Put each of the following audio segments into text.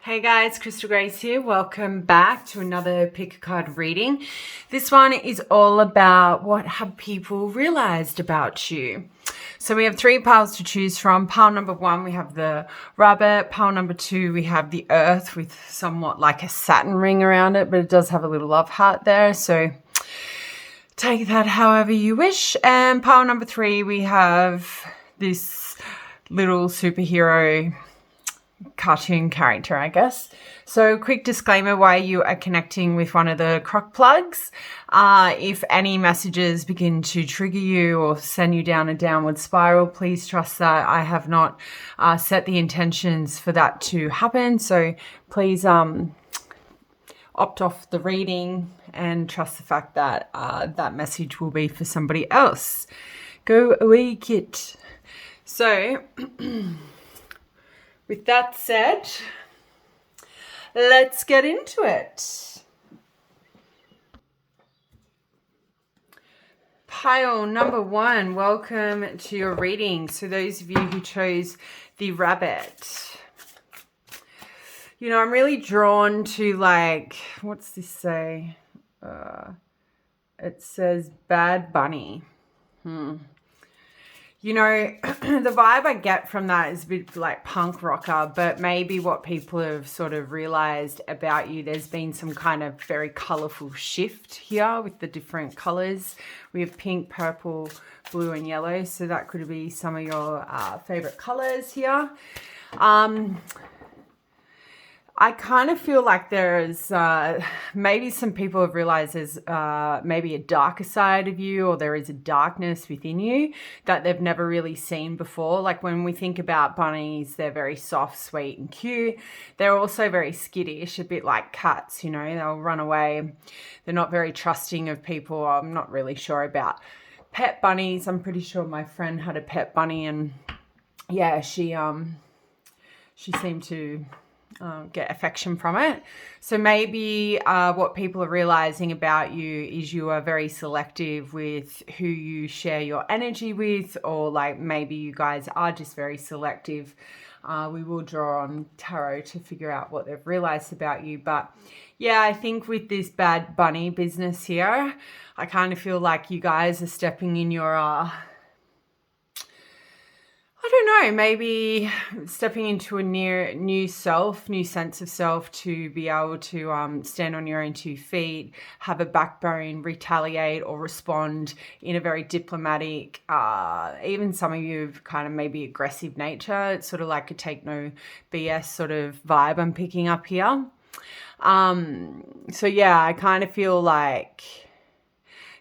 Hey guys, Crystal Grace here. Welcome back to another pick a card reading. This one is all about what have people realized about you. So we have three piles to choose from. Pile number one, we have the rabbit. Pile number two, we have the earth with somewhat like a Saturn ring around it, but it does have a little love heart there. So take that however you wish. And pile number three, we have this little superhero cartoon character, I guess. So quick disclaimer why you are connecting with one of the crock plugs. If any messages begin to trigger you or send you down a downward spiral, please trust that I have not set the intentions for that to happen. So please opt off the reading and trust the fact that that message will be for somebody else. Go away, kid. So with that said, let's get into it. Pile number one, welcome to your reading. So those of you who chose the rabbit, you know, I'm really drawn to like, what's this say? It says Bad Bunny. You know, the vibe I get from that is a bit like punk rocker, but maybe what people have sort of realized about you, there's been some kind of very colorful shift here with the different colors. We have pink, purple, blue, and yellow. So that could be some of your favorite colors here. I kind of feel like there's maybe some people have realized there's maybe a darker side of you, or there is a darkness within you that they've never really seen before. Like when we think about bunnies, they're very soft, sweet, and cute. They're also very skittish, a bit like cats, you know, they'll run away. They're not very trusting of people. I'm not really sure about pet bunnies. I'm pretty sure my friend had a pet bunny, and yeah, she seemed to get affection from it. So maybe what people are realizing about you is you are very selective with who you share your energy with, or like maybe you guys are just very selective. We will draw on tarot to figure out what they've realized about you. But yeah, I think with this Bad Bunny business here, I kind of feel like you guys are stepping in your I don't know, maybe stepping into a new self, new sense of self, to be able to stand on your own 2 feet, have a backbone, retaliate or respond in a very diplomatic, even some of you have kind of maybe aggressive nature. It's sort of like a take no BS sort of vibe I'm picking up here. So yeah, I kind of feel like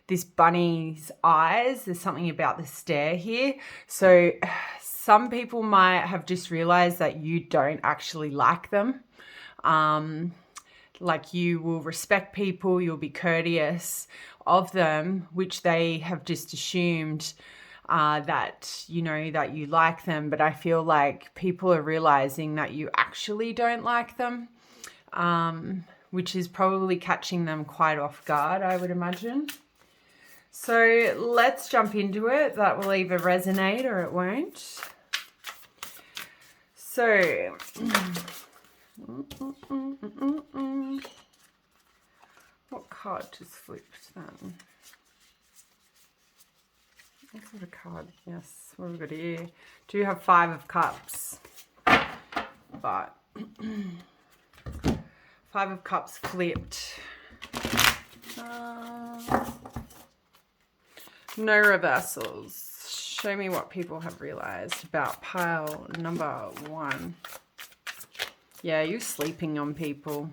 this bunny's eyes, there's something about the stare here. So some people might have just realized that you don't actually like them. Like you will respect people, you'll be courteous of them, which they have just assumed that, you know, that you like them. But I feel like people are realizing that you actually don't like them, which is probably catching them quite off guard, I would imagine. So let's jump into it. That will either resonate or it won't. So, what card just flipped then? What sort of card? Yes, what have we got here? Do you have 5 of Cups? But 5 of Cups flipped. No reversals. Show me what people have realized about pile number 1. Yeah, you're sleeping on people.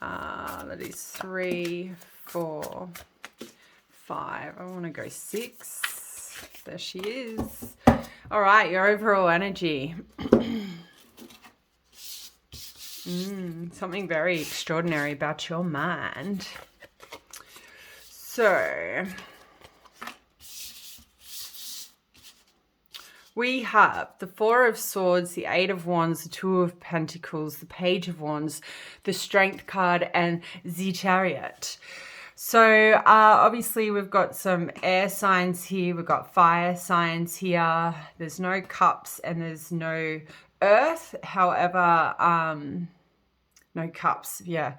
That is 3, 4, 5. I want to go 6. There she is. All right, your overall energy. Something very extraordinary about your mind. So we have the 4 of Swords, the 8 of Wands, the 2 of Pentacles, the Page of Wands, the Strength card, and the Chariot. So obviously we've got some air signs here. We've got fire signs here. There's no cups and there's no Earth. However, no cups. Yeah.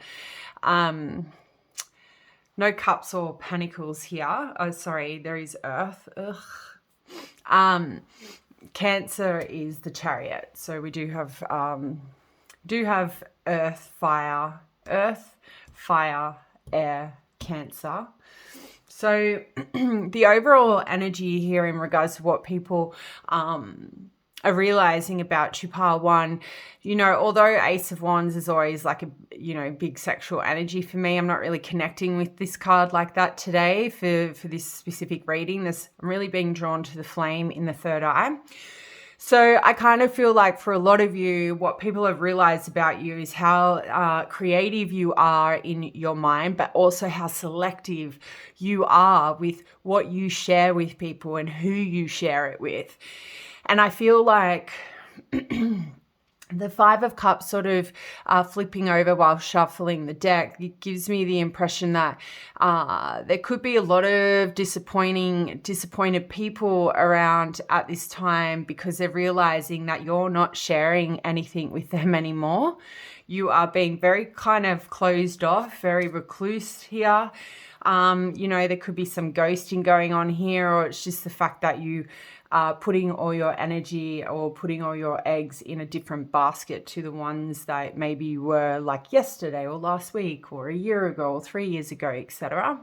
No cups or pentacles here. Oh, sorry, there is Earth. Ugh. Cancer is the Chariot. So we do have Earth, fire, air, Cancer. So the overall energy here in regards to what people are realizing about you, pile one, although Ace of Wands is always like a, big sexual energy for me, I'm not really connecting with this card like that today for this specific reading. I'm really being drawn to the flame in the third eye. So I kind of feel like for a lot of you, what people have realized about you is how creative you are in your mind, but also how selective you are with what you share with people and who you share it with. And I feel like the Five of Cups sort of flipping over while shuffling the deck, it gives me the impression that there could be a lot of disappointed people around at this time because they're realizing that you're not sharing anything with them anymore. You are being very kind of closed off, very recluse here. There could be some ghosting going on here, or it's just the fact that you putting all your energy or putting all your eggs in a different basket to the ones that maybe you were like yesterday or last week or a year ago or 3 years ago, etc.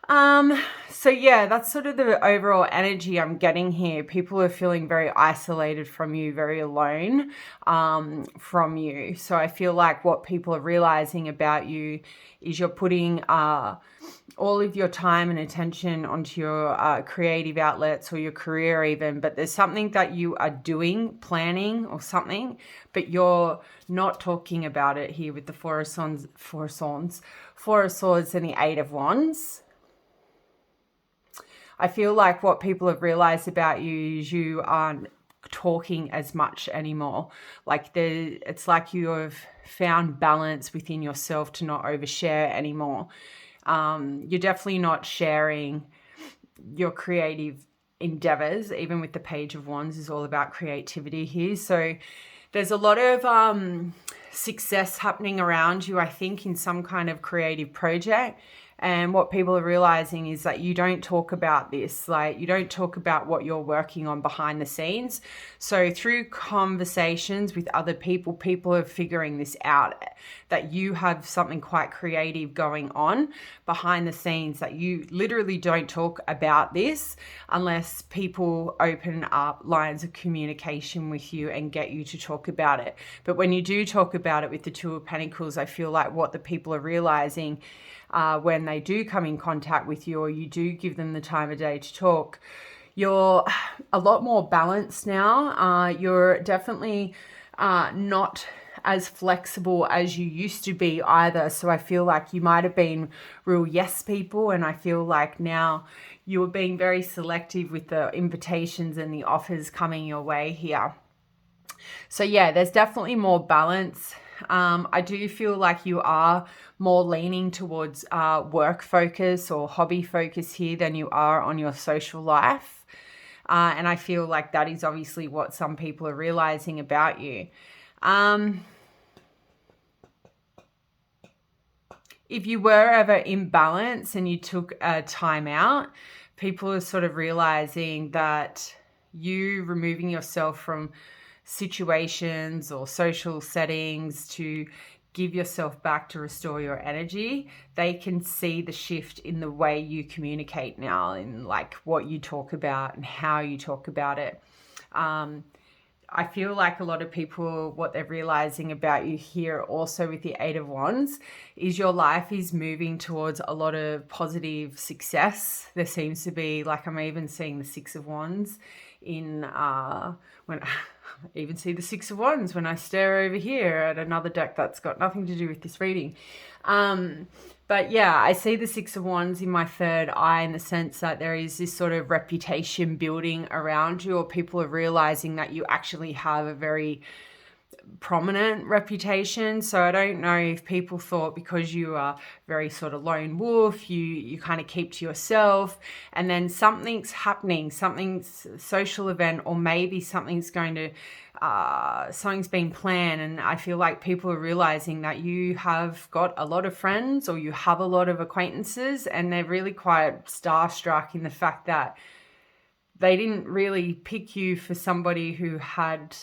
So yeah, that's sort of the overall energy I'm getting here. People are feeling very isolated from you, very alone from you. So I feel like what people are realizing about you is you're putting all of your time and attention onto your creative outlets or your career even, but there's something that you are doing, planning or something, but you're not talking about it here with the Four of Swords and the Eight of Wands. I feel like what people have realized about you is you aren't talking as much anymore. It's like you have found balance within yourself to not overshare anymore. You're definitely not sharing your creative endeavors. Even with the Page of Wands is all about creativity here. So there's a lot of success happening around you, I think, in some kind of creative project. And what people are realizing is that you don't talk about this, you don't talk about what you're working on behind the scenes. So through conversations with other people, people are figuring this out, that you have something quite creative going on behind the scenes, that you literally don't talk about this unless people open up lines of communication with you and get you to talk about it. But when you do talk about it with the Two of Pentacles, I feel like what the people are realizing when they do come in contact with you, or you do give them the time of day to talk, you're a lot more balanced now. You're definitely not as flexible as you used to be either. So I feel like you might have been real yes people, and I feel like now you're being very selective with the invitations and the offers coming your way here. So yeah, there's definitely more balance. I do feel like you are more leaning towards work focus or hobby focus here than you are on your social life. And I feel like that is obviously what some people are realizing about you. If you were ever in balance and you took a time out, people are sort of realizing that you removing yourself from situations or social settings to give yourself back to restore your energy, they can see the shift in the way you communicate now, in like what you talk about and how you talk about it. I feel like a lot of people, what they're realizing about you here also with the Eight of Wands is your life is moving towards a lot of positive success. There seems to be, like, I'm even seeing the Six of Wands in when I even see the Six of Wands when I stare over here at another deck that's got nothing to do with this reading. But yeah, I see the Six of Wands in my third eye, in the sense that there is this sort of reputation building around you, or people are realizing that you actually have a very prominent reputation. So I don't know if people thought because you are very sort of lone wolf, you kind of keep to yourself, and then something's happening, something's social event, or maybe something's being planned, and I feel like people are realizing that you have got a lot of friends or you have a lot of acquaintances, and they're really quite starstruck in the fact that they didn't really pick you for somebody who had,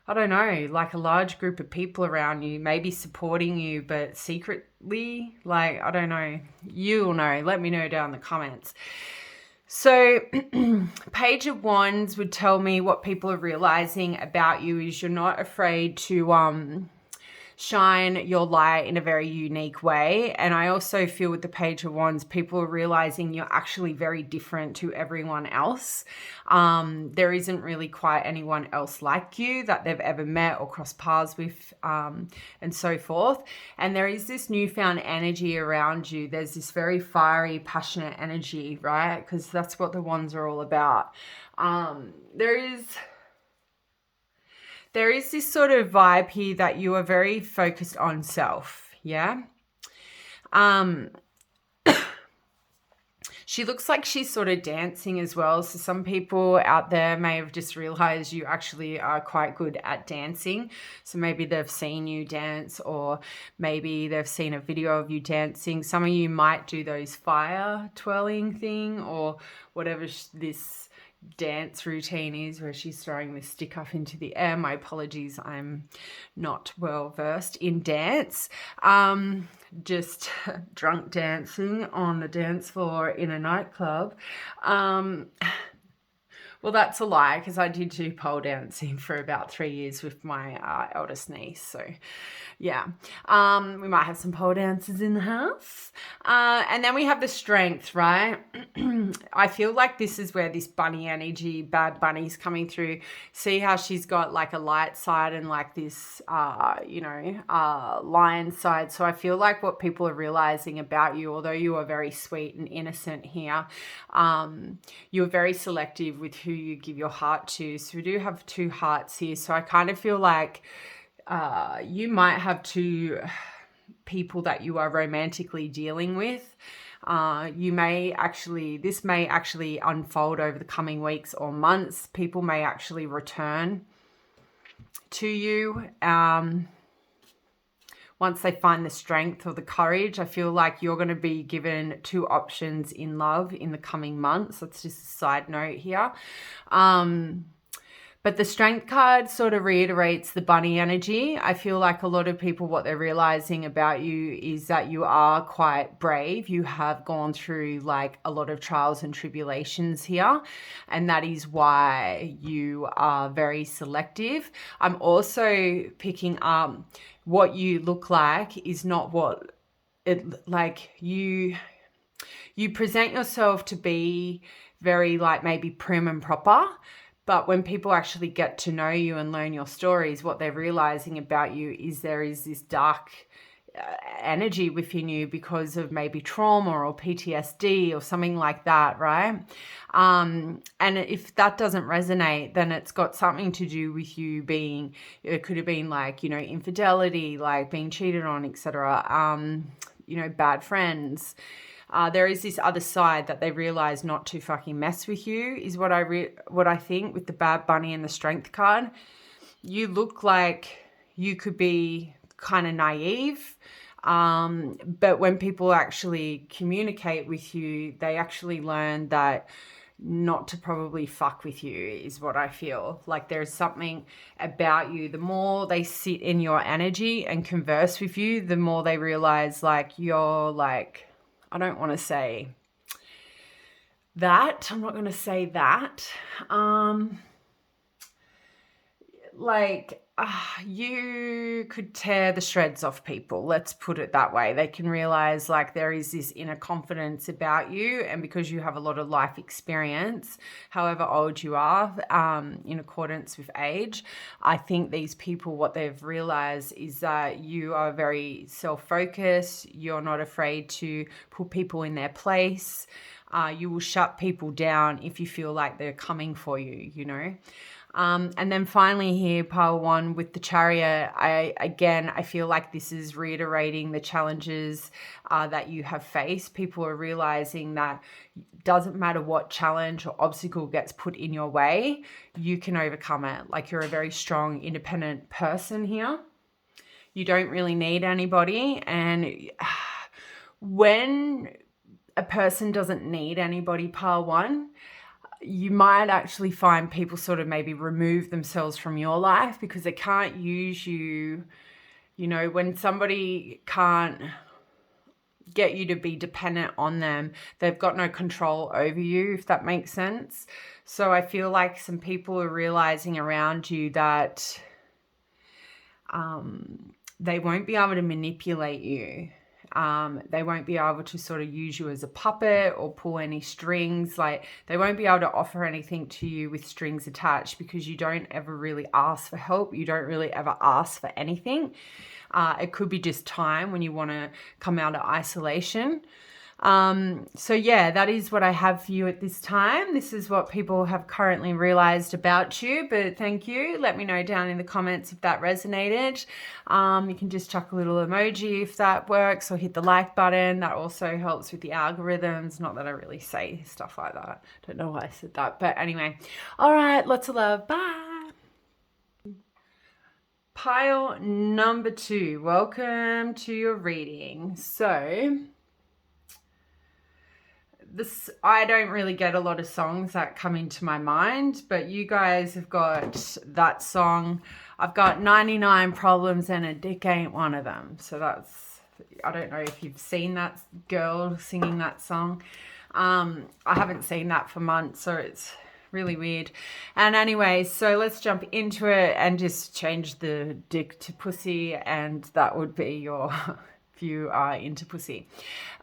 I don't know, like a large group of people around you, maybe supporting you, but secretly, like, I don't know, you'll know, let me know down in the comments. So Page of Wands would tell me what people are realizing about you is you're not afraid to shine your light in a very unique way. And I also feel with the Page of Wands, people are realizing you're actually very different to everyone else. There isn't really quite anyone else like you that they've ever met or crossed paths with, and so forth. And there is this newfound energy around you. There's this very fiery, passionate energy, right? Because that's what the Wands are all about. There is this sort of vibe here that you are very focused on self, yeah? She looks like she's sort of dancing as well. So some people out there may have just realized you actually are quite good at dancing. So maybe they've seen you dance, or maybe they've seen a video of you dancing. Some of you might do those fire twirling thing, or whatever this dance routine is where she's throwing this stick up into the air. My apologies, I'm not well versed in dance. Just drunk dancing on the dance floor in a nightclub. Well, that's a lie, because I did do pole dancing for about 3 years with my eldest niece. So, yeah, we might have some pole dancers in the house. And then we have the Strength, right? I feel like this is where this bunny energy, bad bunny's coming through. See how she's got like a light side and like this, lion side. So I feel like what people are realizing about you, although you are very sweet and innocent here, you're very selective with who you give your heart to. So we do have 2 hearts here. So I kind of feel like you might have 2 people that you are romantically dealing with. This may actually unfold over the coming weeks or months. People may actually return to you once they find the strength or the courage. I feel like you're going to be given 2 options in love in the coming months. That's just a side note here. But the Strength card sort of reiterates the bunny energy. I feel like a lot of people, what they're realizing about you is that you are quite brave. You have gone through like a lot of trials and tribulations here, and that is why you are very selective. I'm also picking up what you look like is not what it like. You present yourself to be very like maybe prim and proper. But when people actually get to know you and learn your stories, what they're realizing about you is there is this dark energy within you because of maybe trauma or PTSD or something like that, right? And if that doesn't resonate, then it's got something to do with you being, it could have been like, infidelity, like being cheated on, etc. Bad friends. There is this other side that they realize not to fucking mess with you is what I think with the bad bunny and the Strength card. You look like you could be kind of naive, but when people actually communicate with you, they actually learn that not to probably fuck with you is what I feel. Like there's something about you. The more they sit in your energy and converse with you, the more they realize like you're like, I don't want to say that. I'm not going to say that. You could tear the shreds off people. Let's put it that way. They can realize like there is this inner confidence about you, and because you have a lot of life experience, however old you are, in accordance with age, I think these people, what they've realized is that you are very self-focused. You're not afraid to put people in their place. You will shut people down if you feel like they're coming for you, And then finally here, pile 1 with the Chariot, I feel like this is reiterating the challenges that you have faced. People are realizing that it doesn't matter what challenge or obstacle gets put in your way, you can overcome it. Like, you're a very strong, independent person here. You don't really need anybody. And when a person doesn't need anybody, pile 1, you might actually find people sort of maybe remove themselves from your life because they can't use you. You know, when somebody can't get you to be dependent on them, they've got no control over you, if that makes sense. So I feel like some people are realizing around you that they won't be able to manipulate you. They won't be able to sort of use you as a puppet or pull any strings. Like, they won't be able to offer anything to you with strings attached because you don't ever really ask for help. You don't really ever ask for anything. It could be just time when you want to come out of isolation. So yeah, that is what I have for you at this time. This is what people have currently realized about you, but thank you. Let me know down in the comments if that resonated. You can just chuck a little emoji if that works, or hit the like button. That also helps with the algorithms. Not that I really say stuff like that. Don't know why I said that, but anyway. All right, lots of love. Bye. Pile number 2. Welcome to your reading. So I don't really get a lot of songs that come into my mind, but you guys have got that song. I've got 99 problems and a dick ain't one of them. So that's, I don't know if you've seen that girl singing that song. I haven't seen that for months, so it's really weird. And anyway, so let's jump into it and just change the dick to pussy, and that would be your if you are into pussy.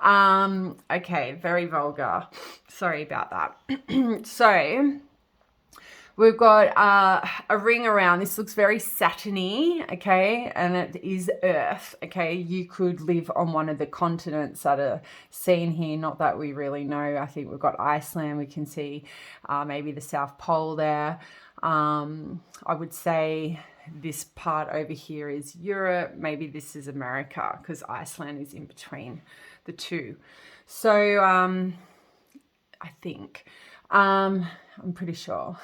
Okay, very vulgar. Sorry about that. So we've got a ring around. This looks very Saturn-y, okay, and it is Earth, okay. You could live on one of the continents that are seen here, not that we really know. I think we've got Iceland. We can see maybe the South Pole there. I would say this part over here is Europe. Maybe this is America, because Iceland is in between the two. So I think, I'm pretty sure.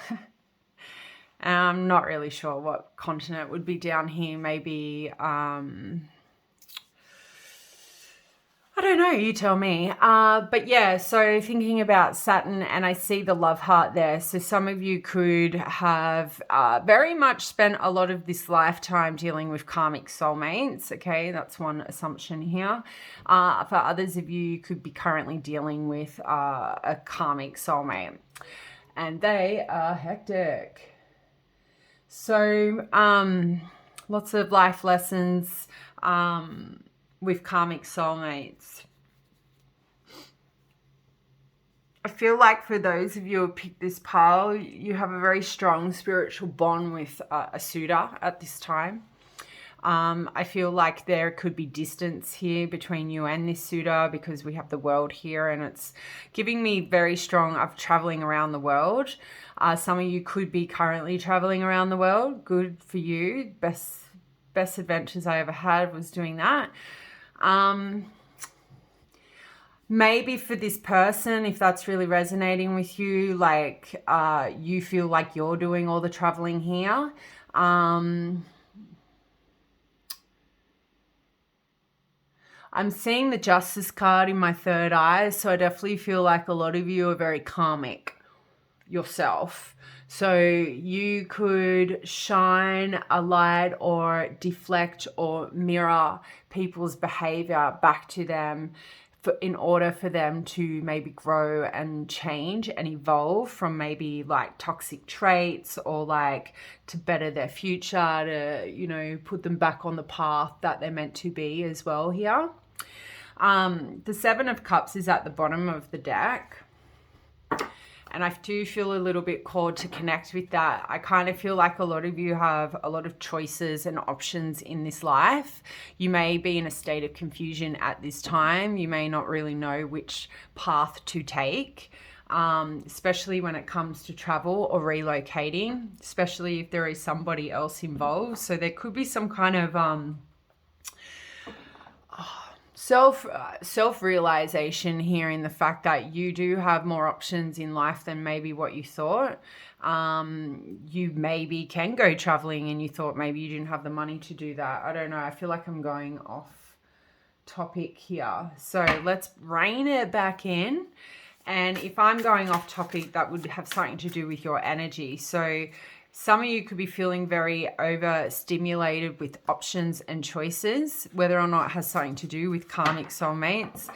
I'm not really sure what continent would be down here. Maybe, I don't know, you tell me. But yeah, so thinking about Saturn, and I see the love heart there. So some of you could have very much spent a lot of this lifetime dealing with karmic soulmates. Okay, that's one assumption here. For others of you, you could be currently dealing with a karmic soulmate, and they are hectic. So lots of life lessons with karmic soulmates. I feel like for those of you who picked this pile, you have a very strong spiritual bond with a suitor at this time. I feel like there could be distance here between you and this suitor, because we have the world here, and it's giving me very strong of traveling around the world. Some of you could be currently traveling around the world. Good for you. Best adventures I ever had was doing that. Maybe for this person, if that's really resonating with you, like you feel like you're doing all the traveling here. I'm seeing the Justice card in my third eye, so I definitely feel like a lot of you are very karmic yourself. So you could shine a light or deflect or mirror people's behavior back to them in order for them to maybe grow and change and evolve from maybe like toxic traits, or like to better their future, to, you know, put them back on the path that they're meant to be as well here. The Seven of Cups is at the bottom of the deck, and I do feel a little bit called to connect with that. I kind of feel like a lot of you have a lot of choices and options in this life. You may be in a state of confusion at this time. You may not really know which path to take. especially when it comes to travel or relocating, especially if there is somebody else involved. So there could be some kind of self-realization here in the fact that you do have more options in life than maybe what you thought. You maybe can go traveling and you thought maybe you didn't have the money to do that. I don't know. I feel like I'm going off topic here. So let's rein it back in. And if I'm going off topic, that would have something to do with your energy. So some of you could be feeling very overstimulated with options and choices, whether or not it has something to do with karmic soulmates.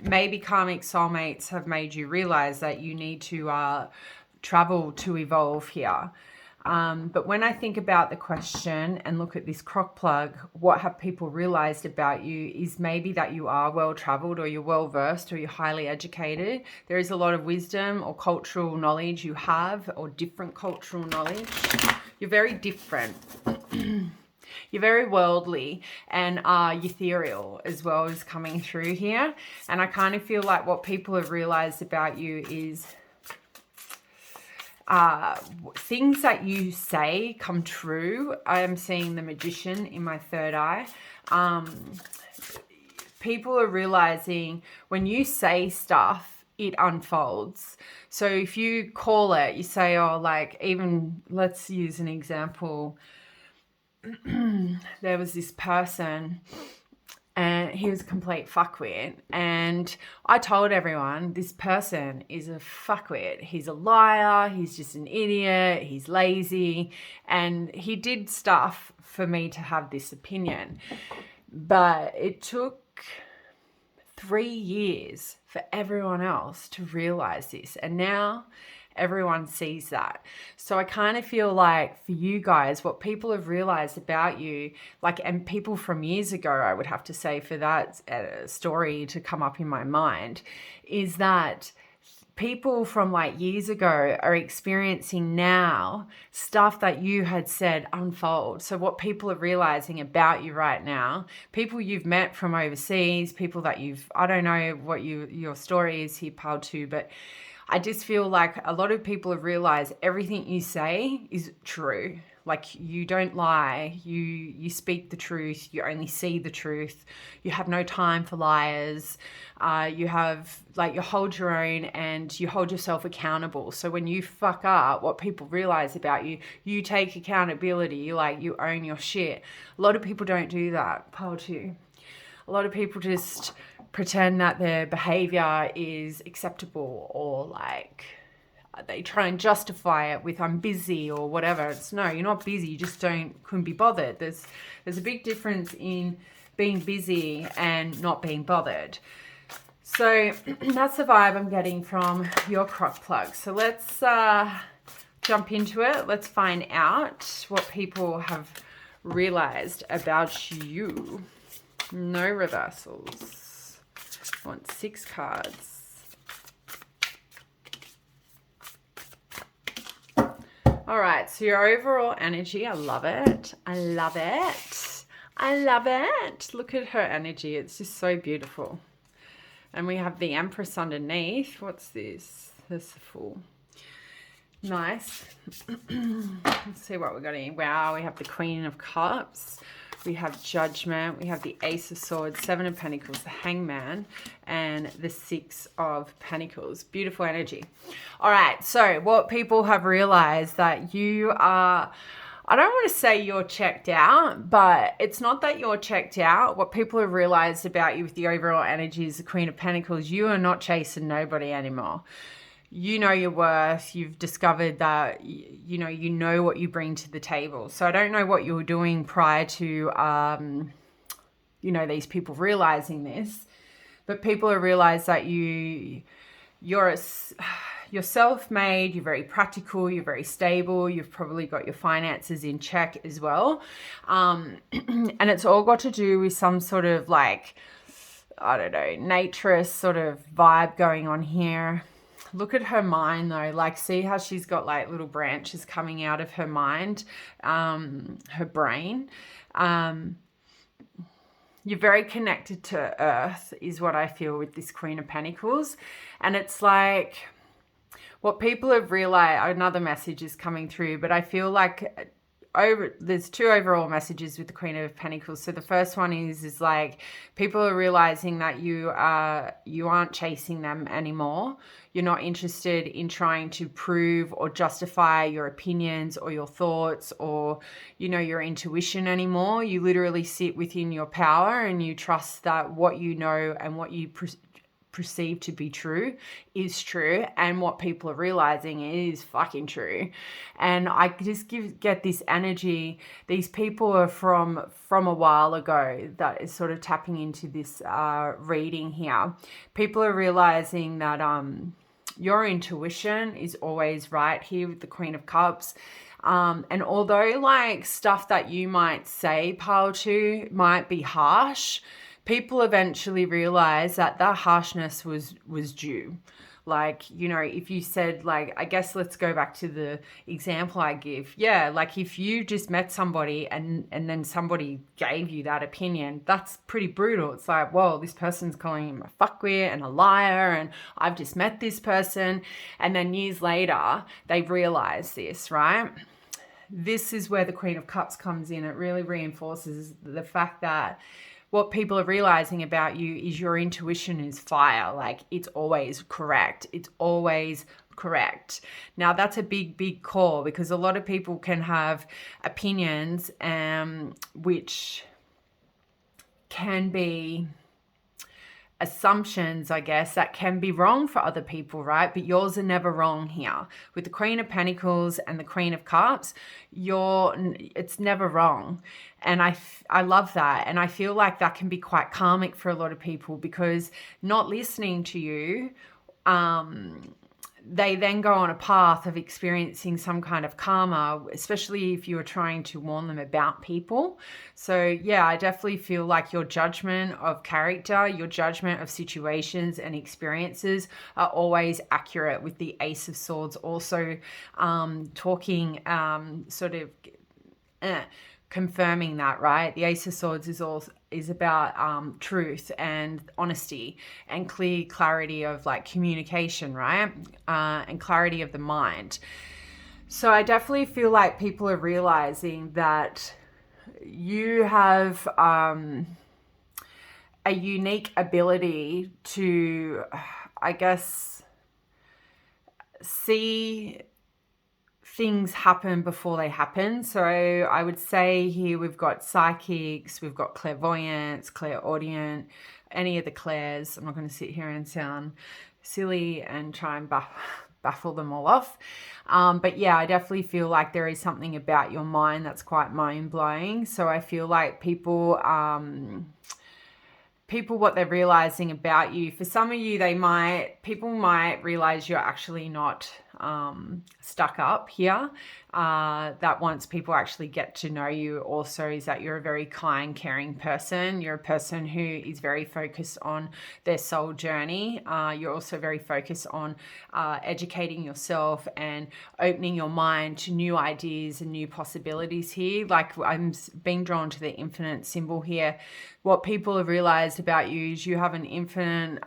Maybe karmic soulmates have made you realize that you need to travel to evolve here. But when I think about the question and look at this crock plug, what have people realized about you is maybe that you are well traveled, or you're well versed, or you're highly educated. There is a lot of wisdom or cultural knowledge you have, or different cultural knowledge. You're very different. You're very worldly and ethereal as well as coming through here. And I kind of feel like what people have realized about you is things that you say come true. I am seeing the Magician in my third eye. People are realizing when you say stuff, it unfolds. So if you call it, you say, oh, like, even let's use an example. There was this person and he was a complete fuckwit. And I told everyone, this person is a fuckwit. He's a liar. He's just an idiot. He's lazy. And he did stuff for me to have this opinion. But it took 3 years for everyone else to realize this. And now everyone sees that. So I kind of feel like for you guys, what people have realized about you, like, and people from years ago, I would have to say, for that story to come up in my mind, is that people from like years ago are experiencing now stuff that you had said unfold. So what people are realizing about you right now, people you've met from overseas, people that I don't know what your story is here, Pal, too, but I just feel like a lot of people have realized everything you say is true. Like, you don't lie, you speak the truth, you only see the truth, you have no time for liars, you hold your own and you hold yourself accountable. So when you fuck up, what people realize about you, you take accountability, like you own your shit. A lot of people don't do that, Paul too. A lot of people just pretend that their behavior is acceptable, or like they try and justify it with I'm busy or whatever. It's no, you're not busy, you just couldn't be bothered. There's a big difference in being busy and not being bothered. So that's the vibe I'm getting from your crock plug. So let's jump into it. Let's find out what people have realized about you. No reversals. I want 6 cards. All right, so your overall energy, I love it. I love it. I love it. Look at her energy. It's just so beautiful. And we have the Empress underneath. What's this? This is the Fool. Nice. Let's see what we got here. Wow, we have the Queen of Cups. We have Judgment, we have the Ace of Swords, 7 of Pentacles, the Hangman, and the 6 of Pentacles. Beautiful energy. All right, so what people have realized that you are, I don't want to say you're checked out, but it's not that you're checked out. What people have realized about you with the overall energy is the Queen of Pentacles. You are not chasing nobody anymore. You know your worth. You've discovered that, you know what you bring to the table. So I don't know what you were doing prior to, these people realizing this, but people have realized that you're self-made, you're very practical, you're very stable, you've probably got your finances in check as well. And it's all got to do with some sort of like, I don't know, naturist sort of vibe going on here. Look at her mind though, like see how she's got like little branches coming out of her mind, her brain. you're very connected to earth is what I feel with this Queen of Pentacles. And it's like what people have realized, another message is coming through, but I feel like there's two overall messages with the Queen of Pentacles. So the first one is like people are realizing that you aren't chasing them anymore. You're not interested in trying to prove or justify your opinions or your thoughts or, your intuition anymore. You literally sit within your power and you trust that what you know and what you perceive to be true is true, and what people are realizing is fucking true. And I just get this energy. These people are from a while ago that is sort of tapping into this reading here. People are realizing that your intuition is always right here with the Queen of Cups. And although like stuff that you might say, pile to, might be harsh, people eventually realize that that harshness was due. Like, if you said, like, I guess let's go back to the example I give. Yeah, like if you just met somebody and then somebody gave you that opinion, that's pretty brutal. It's like, whoa, this person's calling him a fuckwit and a liar, and I've just met this person. And then years later, they realize this, right? This is where the Queen of Cups comes in. It really reinforces the fact that what people are realizing about you is your intuition is fire. Like it's always correct. It's always correct. Now that's a big call, because a lot of people can have opinions which can be assumptions, I guess, that can be wrong for other people, right? But yours are never wrong here. With the Queen of Pentacles and the Queen of Cups, it's never wrong. And I love that. And I feel like that can be quite karmic for a lot of people, because not listening to you, they then go on a path of experiencing some kind of karma, especially if you are trying to warn them about people. So yeah, I definitely feel like your judgment of character, your judgment of situations and experiences are always accurate, with the Ace of Swords also talking confirming that, right? The Ace of Swords is about truth and honesty and clear clarity of like communication, right? And clarity of the mind. So I definitely feel like people are realizing that you have a unique ability to, I guess, see things happen before they happen. So I would say here we've got psychics, we've got clairvoyants, clairaudient, any of the clairs. I'm not going to sit here and sound silly and try and baffle them all off. But yeah, I definitely feel like there is something about your mind that's quite mind-blowing. So I feel like people, what they're realizing about you, for some of you, people might realize you're actually not stuck up here. That once people actually get to know you also is that you're a very kind, caring person. You're a person who is very focused on their soul journey. You're also very focused on educating yourself and opening your mind to new ideas and new possibilities here. Like I'm being drawn to the infinite symbol here. What people have realized about you is you have an infinite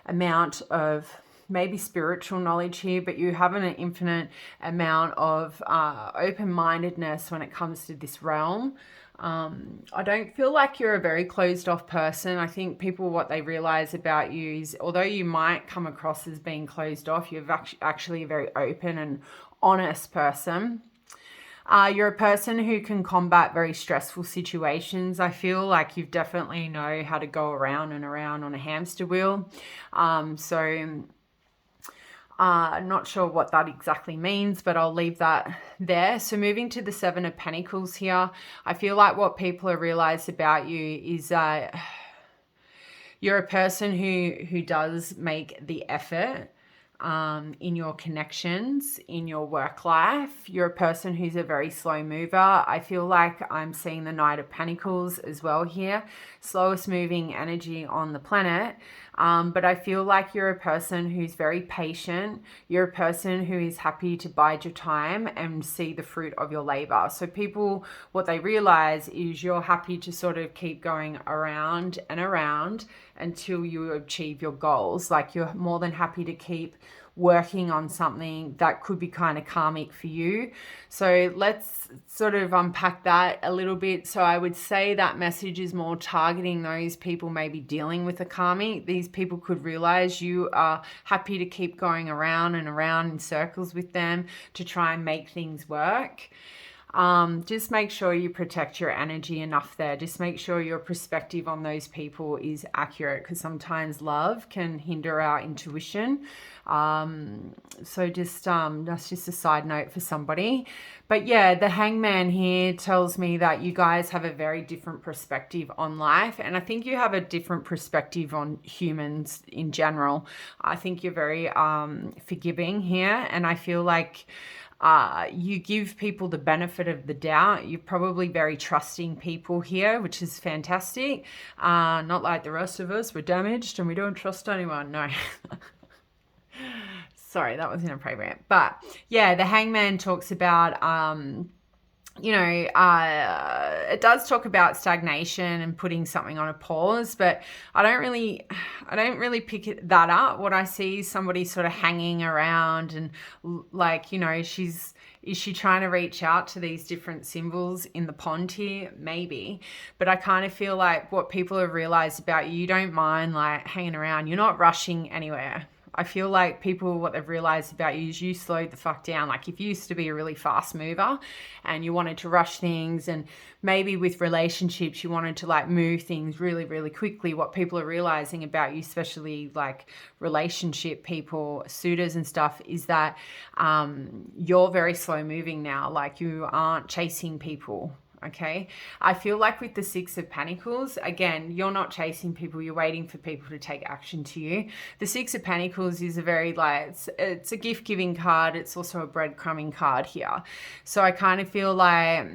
amount of maybe spiritual knowledge here, but you have an infinite amount of open-mindedness when it comes to this realm. I don't feel like you're a very closed off person. I think people, what they realize about you is, although you might come across as being closed off, you're actually a very open and honest person. You're a person who can combat very stressful situations. I feel like you definitely know how to go around and around on a hamster wheel. I'm not sure what that exactly means, but I'll leave that there. So moving to the Seven of Pentacles here, I feel like what people have realized about you is that you're a person who does make the effort in your connections, in your work life. You're a person who's a very slow mover. I feel like I'm seeing the Knight of Pentacles as well here, slowest moving energy on the planet. But I feel like you're a person who's very patient. You're a person who is happy to bide your time and see the fruit of your labor. So people, what they realize is you're happy to sort of keep going around and around until you achieve your goals. Like you're more than happy to keep working on something that could be kind of karmic for you. So let's sort of unpack that a little bit. So I would say that message is more targeting those people maybe dealing with a karmic. These people could realize you are happy to keep going around and around in circles with them to try and make things work. Just make sure you protect your energy enough there. Just make sure your perspective on those people is accurate, because sometimes love can hinder our intuition. So just that's just a side note for somebody. But yeah, the Hangman here tells me that you guys have a very different perspective on life, and I think you have a different perspective on humans in general. I think you're very forgiving here, and I feel like you give people the benefit of the doubt. You're probably very trusting people here, which is fantastic. Not like the rest of us, we're damaged and we don't trust anyone. No. Sorry, that was inappropriate. But yeah, the Hangman talks about it does talk about stagnation and putting something on a pause, but I don't really pick that up. What I see is somebody sort of hanging around and like, is she trying to reach out to these different symbols in the pond here? Maybe. But I kind of feel like what people have realized about you, you don't mind like hanging around. You're not rushing anywhere. I feel like people, what they've realized about you is you slowed the fuck down. Like if you used to be a really fast mover and you wanted to rush things, and maybe with relationships, you wanted to like move things really, really quickly. What people are realizing about you, especially like relationship people, suitors and stuff, is that you're very slow moving now. Like you aren't chasing people. Okay, I feel like with the Six of Pentacles, again, you're not chasing people, you're waiting for people to take action to you. The Six of Pentacles is a very it's a gift giving card. It's also a breadcrumbing card here. So I kind of feel like,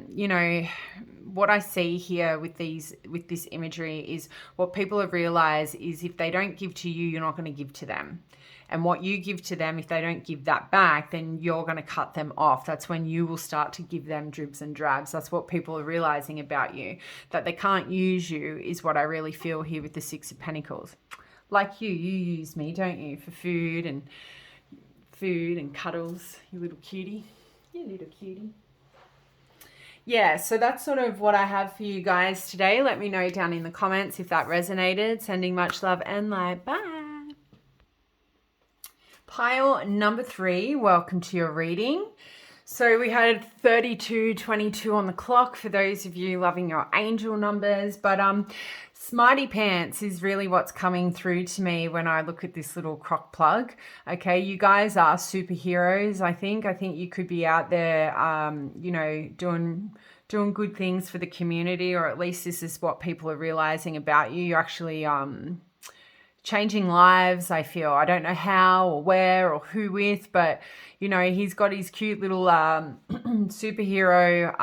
what I see here with this imagery is what people have realized is if they don't give to you, you're not going to give to them. And what you give to them, if they don't give that back, then you're going to cut them off. That's when you will start to give them dribs and drabs. That's what people are realizing about you. That they can't use you is what I really feel here with the Six of Pentacles. Like you use me, don't you, for food and cuddles, you little cutie. You little cutie. Yeah, so that's sort of what I have for you guys today. Let me know down in the comments if that resonated. Sending much love and light. Bye. Pile number 3, welcome to your reading. So we had 32:22 on the clock for those of you loving your angel numbers, but Smarty Pants is really what's coming through to me when I look at this little crock plug. Okay, you guys are superheroes, I think. I think you could be out there, doing good things for the community, or at least this is what people are realizing about you. You're actually changing lives, I feel. I don't know how or where or who with, but he's got his cute little superhero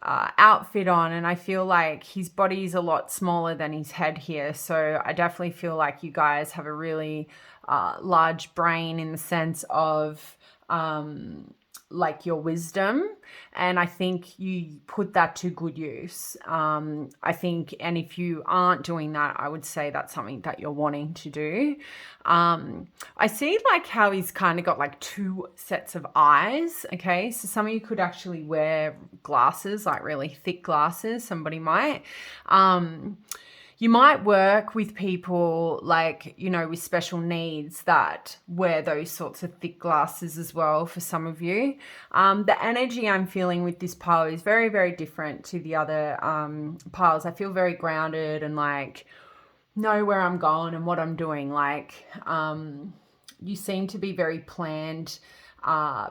outfit on, and I feel like his body's a lot smaller than his head here. So I definitely feel like you guys have a really large brain in the sense of like your wisdom, and I think you put that to good use. I think, and if you aren't doing that, I would say that's something that you're wanting to do. I see like how he's kind of got like 2 sets of eyes. Okay, so some of you could actually wear glasses, like really thick glasses. Somebody might. You might work with people like, with special needs that wear those sorts of thick glasses as well for some of you. The energy I'm feeling with this pile is very, very different to the other piles. I feel very grounded and like know where I'm going and what I'm doing. Like you seem to be very planned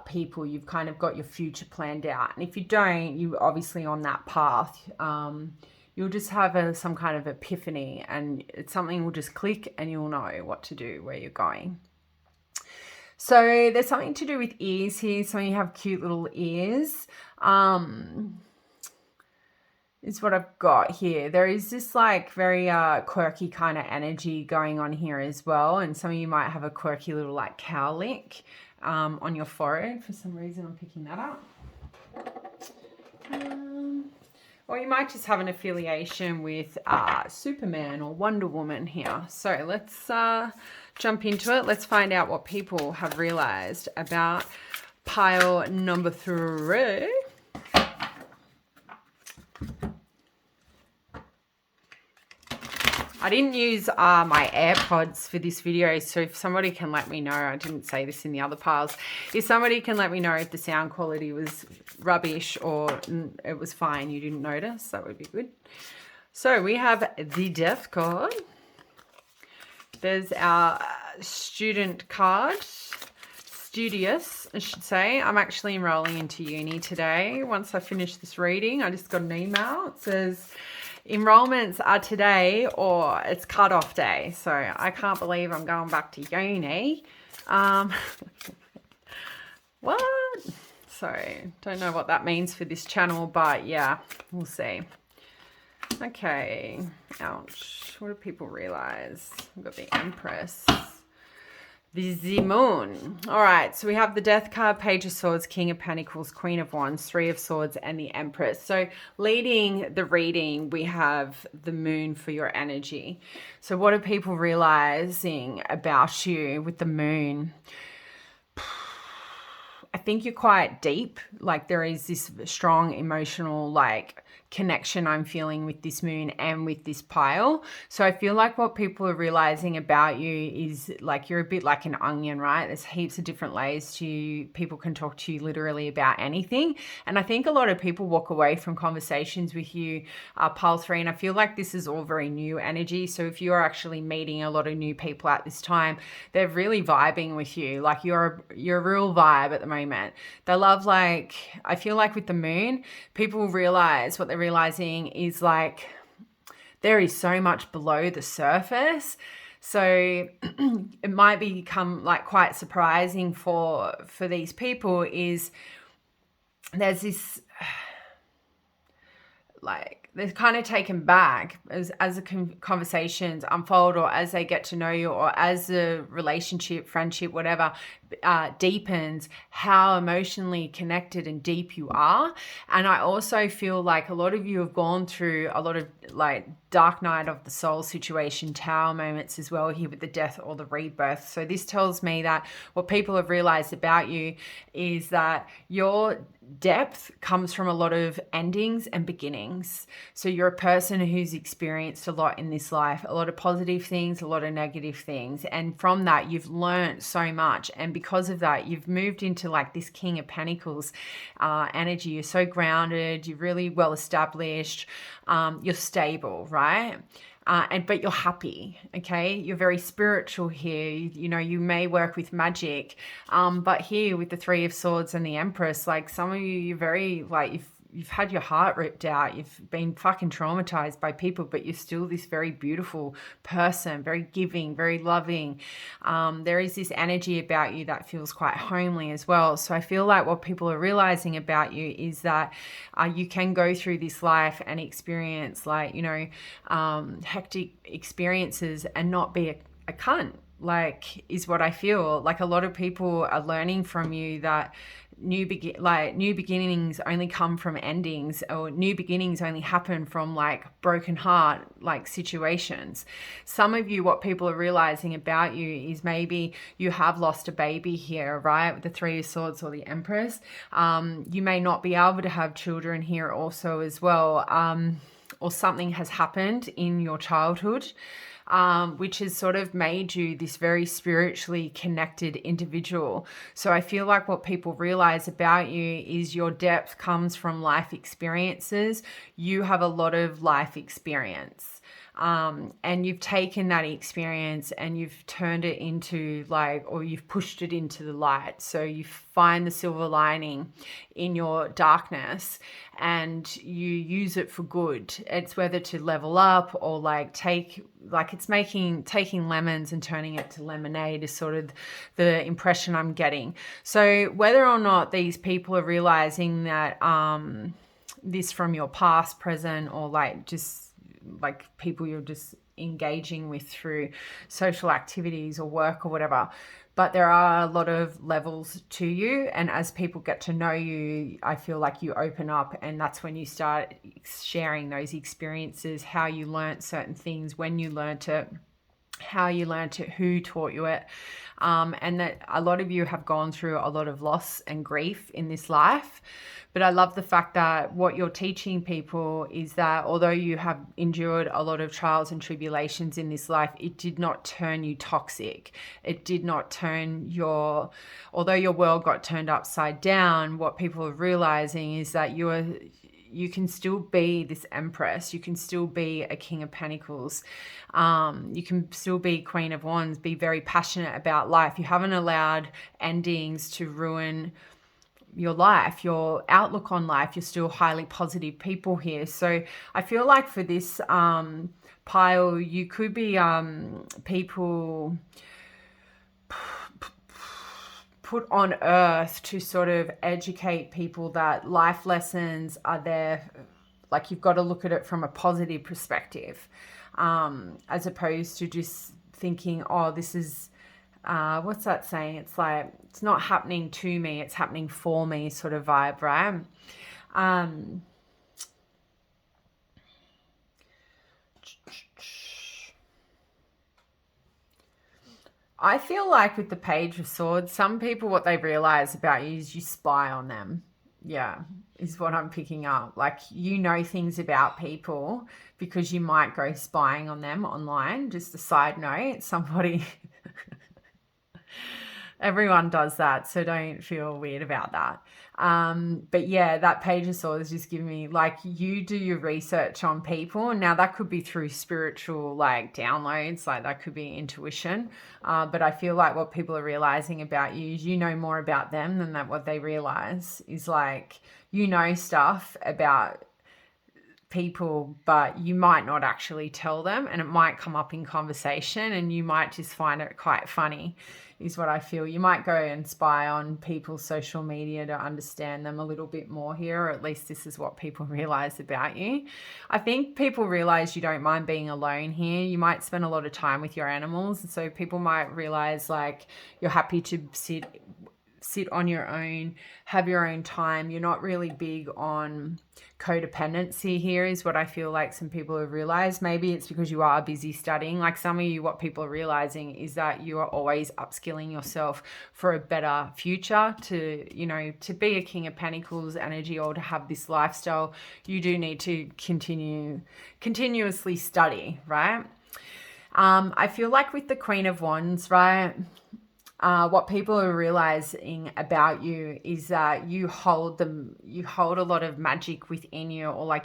people. You've kind of got your future planned out. And if you don't, you're obviously on that path. You'll just have some kind of epiphany, and something will just click and you'll know what to do, where you're going. So there's something to do with ears here. Some of you have cute little ears. Is what I've got here. There is this like very quirky kind of energy going on here as well. And some of you might have a quirky little like cowlick on your forehead. For some reason, I'm picking that up. Or you might just have an affiliation with Superman or Wonder Woman here. So let's jump into it. Let's find out what people have realized about pile number 3. I didn't use my AirPods for this video, so if somebody can let me know, I didn't say this in the other piles, if somebody can let me know if the sound quality was rubbish or it was fine, you didn't notice, that would be good. So we have the Death card. There's our student card. Studious, I should say. I'm actually enrolling into uni today. Once I finish this reading, I just got an email. It says enrollments are today or it's cut-off day. So I can't believe I'm going back to uni. What? So don't know what that means for this channel, but yeah, we'll see. Okay. Ouch. What do people realize? We've got the Empress. The Moon. All right, so we have the Death card, Page of Swords, King of Pentacles, Queen of Wands, 3 of Swords, and the Empress. So leading the reading, we have the Moon for your energy. So what are people realizing about you with the Moon? I think you're quite deep. Like there is this strong emotional like connection I'm feeling with this moon and with this pile. So I feel like what people are realizing about you is like you're a bit like an onion, right? There's heaps of different layers to you. People can talk to you literally about anything. And I think a lot of people walk away from conversations with you, pile 3, and I feel like this is all very new energy. So if you're actually meeting a lot of new people at this time, they're really vibing with you. Like you're a real vibe at the moment. They love, like, I feel like with the moon, people realize what they're realizing is like there is so much below the surface. So it might become like quite surprising for these people is there's this like they're kind of taken back as the conversations unfold or as they get to know you or as the relationship, friendship, whatever, deepens, how emotionally connected and deep you are. And I also feel like a lot of you have gone through a lot of like dark night of the soul situation, tower moments as well here with the death or the rebirth. So this tells me that what people have realized about you is that your depth comes from a lot of endings and beginnings. So you're a person who's experienced a lot in this life, a lot of positive things, a lot of negative things. And from that, you've learned so much. And because of that, you've moved into like this King of Pentacles energy. You're so grounded, you're really well established, you're stable, right? But you're happy, okay? You're very spiritual here. You know, you may work with magic, but here with the 3 of Swords and the Empress, like some of you, you're very, like, you've had your heart ripped out. You've been fucking traumatized by people, but you're still this very beautiful person, very giving, very loving. There is this energy about you that feels quite homely as well. So I feel like what people are realizing about you is that you can go through this life and experience like, you know, hectic experiences and not be a cunt, like, is what I feel. Like a lot of people are learning from you that new beginnings only come from endings, or new beginnings only happen from like broken heart like situations. Some of you, what people are realizing about you is maybe you have lost a baby here, right, with the 3 of Swords or the Empress. You may not be able to have children here also as well, or something has happened in your childhood, which has sort of made you this very spiritually connected individual. So I feel like what people realize about you is your depth comes from life experiences. You have a lot of life experience. and you've taken that experience and you've turned it into or you've pushed it into the light. So you find the silver lining in your darkness and you use it for good. It's whether to level up or taking lemons and turning it to lemonade is sort of the impression I'm getting. So whether or not these people are realizing that this from your past, present, or just people you're just engaging with through social activities or work or whatever. But there are a lot of levels to you. And as people get to know you, I feel like you open up, and that's when you start sharing those experiences, how you learnt certain things, when you learnt it, how you learnt it, who taught you it. And that a lot of you have gone through a lot of loss and grief in this life. But I love the fact that what you're teaching people is that although you have endured a lot of trials and tribulations in this life, it did not turn you toxic. It did not although your world got turned upside down, what people are realizing is that you can still be this empress. You can still be a king of pentacles. You can still be queen of wands, be very passionate about life. You haven't allowed endings to ruin your life, your outlook on life. You're still highly positive people here. So I feel like for this pile, you could be people put on earth to sort of educate people that life lessons are there. You've got to look at it from a positive perspective, as opposed to just thinking, oh, this is what's that saying? It's it's not happening to me, it's happening for me sort of vibe, right? I feel like with the Page of Swords, some people, what they realize about you is you spy on them. Yeah, is what I'm picking up. You know things about people because you might go spying on them online. Just a side note, somebody... Everyone does that, so don't feel weird about that. But yeah, that Page of Swords just give me, you do your research on people. Now that could be through spiritual downloads, that could be intuition. But I feel like what people are realizing about you is you know more about them than what they realize is you know stuff about people, but you might not actually tell them, and it might come up in conversation and you might just find it quite funny is what I feel. You might go and spy on people's social media to understand them a little bit more here, or at least this is what people realize about you. I think people realize you don't mind being alone here. You might spend a lot of time with your animals, and so people might realize you're happy to sit on your own, have your own time. You're not really big on codependency here is what I feel like some people have realized. Maybe it's because you are busy studying. Some of you, what people are realizing is that you are always upskilling yourself for a better future. To be a King of Pentacles energy or to have this lifestyle, you do need to continuously study, right? I feel like with the Queen of Wands, right? What people are realizing about you is that you hold a lot of magic within you, or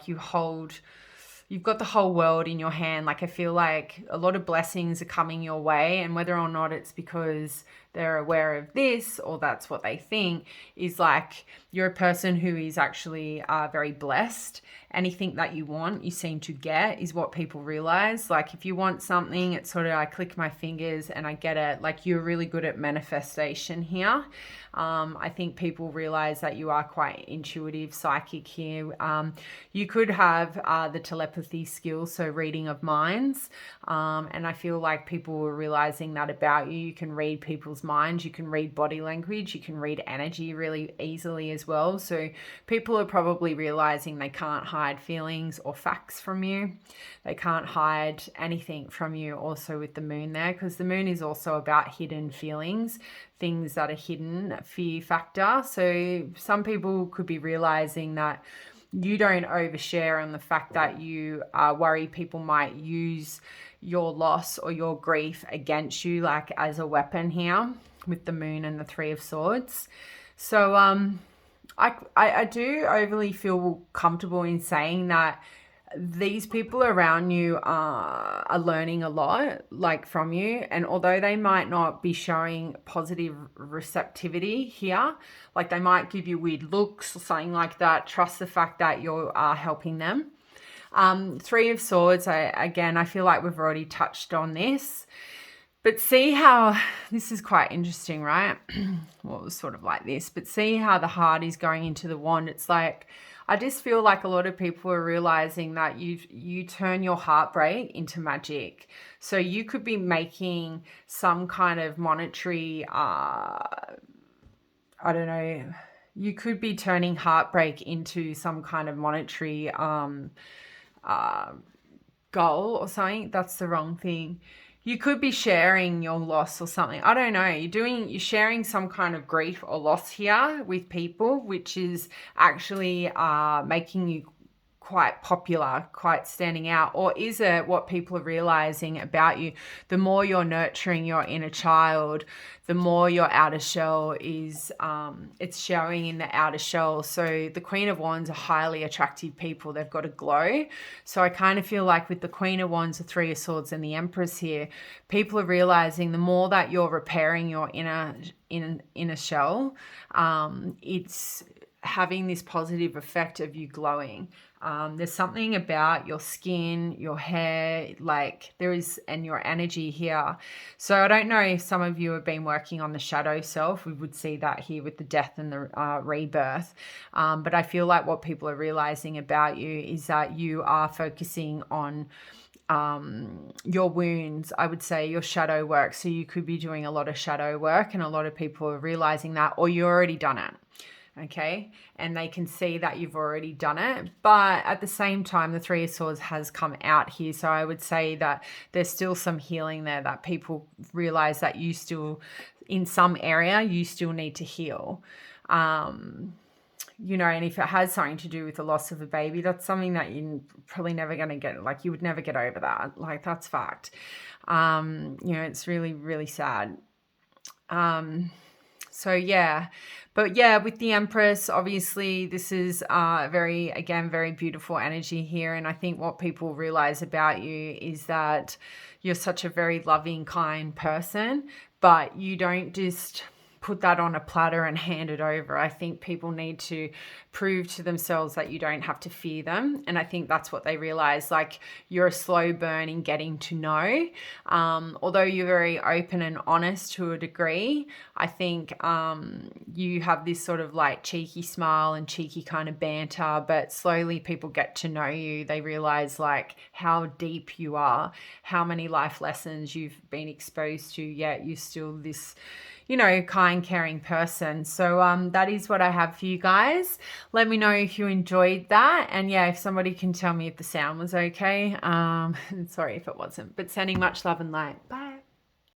you've got the whole world in your hand. I feel like a lot of blessings are coming your way, and whether or not it's because they're aware of this or that's what they think is you're a person who is actually very blessed. Anything that you want, you seem to get is what people realize. If you want something, it's sort of, I click my fingers and I get it. You're really good at manifestation here. I think people realize that you are quite intuitive, psychic here. You could have the telepathy skills, so reading of minds. And I feel like people were realizing that about you. You can read people's minds, you can read body language, you can read energy really easily as well. So people are probably realizing they can't hide feelings or facts from you. They can't hide anything from you also with the moon there, because the moon is also about hidden feelings, things that are hidden, fear factor. So some people could be realizing that you don't overshare on the fact that you worry people might use your loss or your grief against you, as a weapon here with the moon and the Three of Swords. So I do overly feel comfortable in saying that these people around you are learning a lot, like from you. And although they might not be showing positive receptivity here, like they might give you weird looks or something like that, trust the fact that you are helping them. Three of Swords, I feel like we've already touched on this. But see how, this is quite interesting, right? Well, it was sort of like this, but see how the heart is going into the wand. It's like, I just feel like a lot of people are realizing that you turn your heartbreak into magic. So you could be making some kind of monetary, I don't know, you could be turning heartbreak into some kind of monetary goal or something. That's the wrong thing. You could be sharing your loss or something. I don't know. You're sharing some kind of grief or loss here with people, which is actually making you quite popular, quite standing out? Or is it what people are realizing about you? The more you're nurturing your inner child, the more your outer shell is, it's showing in the outer shell. So the Queen of Wands are highly attractive people. They've got a glow. So I kind of feel like with the Queen of Wands, the Three of Swords, and the Empress here, people are realizing the more that you're repairing your inner shell, it's having this positive effect of you glowing. There's something about your skin, your hair, like there is, and your energy here. So I don't know if some of you have been working on the shadow self. We would see that here with the death and the rebirth. But I feel like what people are realizing about you is that you are focusing on your wounds, I would say your shadow work. So you could be doing a lot of shadow work, and a lot of people are realizing that, or you already done it. Okay, and they can see that you've already done it, but at the same time the Three of Swords has come out here. So I would say that there's still some healing there, that people realize that you still, in some area, you still need to heal. You know, and if it has something to do with the loss of a baby, that's something that you're probably never going to get, like you would never get over that, like that's fact. You know, it's really, really sad. So yeah, but yeah, with the Empress, obviously this is very beautiful energy here. And I think what people realize about you is that you're such a very loving, kind person, but you don't just put that on a platter and hand it over. I think people need to prove to themselves that you don't have to fear them. And I think that's what they realize. Like, you're a slow burn in getting to know. Although you're very open and honest to a degree, I think you have this sort of like cheeky smile and cheeky kind of banter, but slowly people get to know you. They realize like how deep you are, how many life lessons you've been exposed to, yet you're still this, you know, kind, caring person. So that is what I have for you guys. Let me know if you enjoyed that. And yeah, if somebody can tell me if the sound was okay. Sorry if it wasn't, but sending much love and light. Bye.